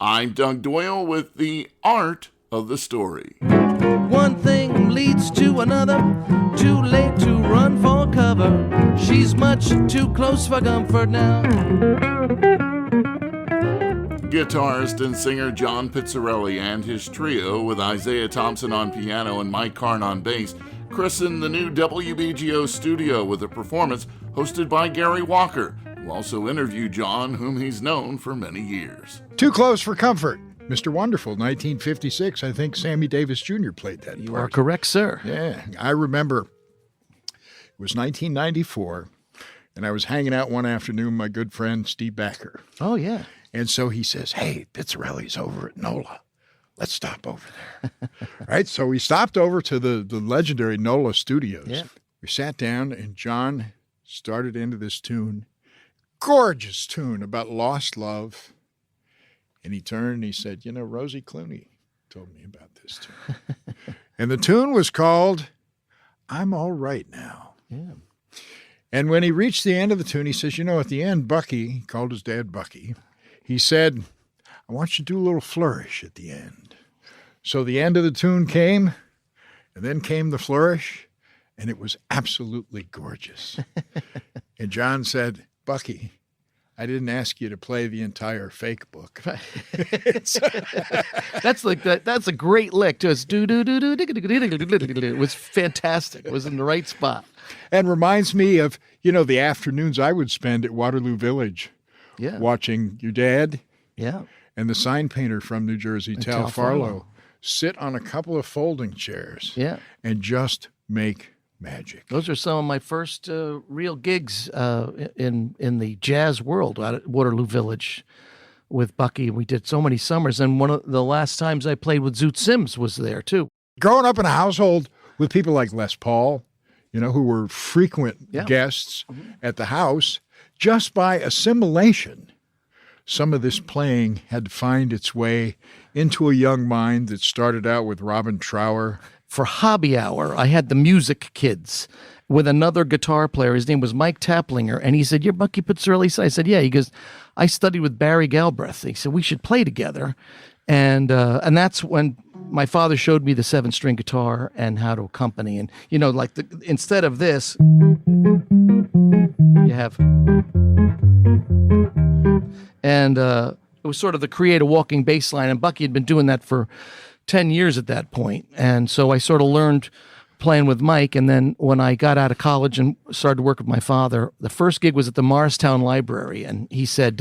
I'm Doug Doyle with the art of the story. One thing leads to another, too late to run for cover. She's much too close for comfort now. Guitarist and singer John Pizzarelli and his trio, with Isaiah Thompson on piano and Mike Karn on bass, christened the new WBGO studio with a performance hosted by Gary Walker, who also interviewed John, whom he's known for many years. Too Close for Comfort. Mr. Wonderful, 1956. I think Sammy Davis Jr. played that You part. are correct, sir. Yeah, I remember it was 1994, and I was hanging out one afternoon with my good friend Steve Backer. Oh, yeah. And so he says, hey, Pizzarelli's over at NOLA. Let's stop over there. Right? So we stopped over to the legendary NOLA studios. Yeah. We sat down, and John started into this tune, gorgeous tune about lost love. And he turned and he said, you know, Rosie Clooney told me about this tune. And the tune was called I'm All Right Now. Yeah. And when he reached the end of the tune, he says, you know, at the end, Bucky, he called his dad Bucky, he said, I want you to do a little flourish at the end. So the end of the tune came, and then came the flourish, and it was absolutely gorgeous. And John said, Bucky, I didn't ask you to play the entire fake book. That's like that. That's a great lick. Just do do do do. It was fantastic. It was in the right spot. And reminds me of, you know, the afternoons I would spend at Waterloo Village, Yeah. watching your dad Yeah. and the sign painter from New Jersey, Tal Farlow, sit on a couple of folding chairs Yeah. and just make magic. Those are some of my first real gigs in the jazz world out at Waterloo Village with Bucky. We did so many summers, and one of the last times I played with Zoot Sims was there too. Growing up in a household with people like Les Paul, you know, who were frequent Yeah. guests at the house, just by assimilation, some of this playing had to find its way into a young mind that started out with Robin Trower. For hobby hour, I had the music kids with another guitar player. His name was Mike Taplinger, and he said, "You're Bucky Pizzarelli?" I said, "Yeah." He goes, "I studied with Barry Galbraith." He said, "We should play together," and that's when my father showed me the 7-string guitar and how to accompany. And you know, like instead of this, you have, and it was sort of the create a walking bass line. And Bucky had been doing that for 10 years at that point. And so I sort of learned playing with Mike. And then when I got out of college and started to work with my father, the first gig was at the Morristown Library. And he said,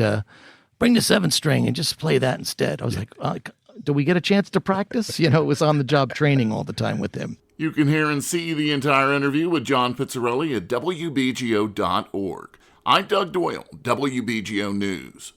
bring the 7-string and just play that instead. I was like, do we get a chance to practice? You know, it was on the job training all the time with him. You can hear and see the entire interview with John Pizzarelli at WBGO.org. I'm Doug Doyle, WBGO News.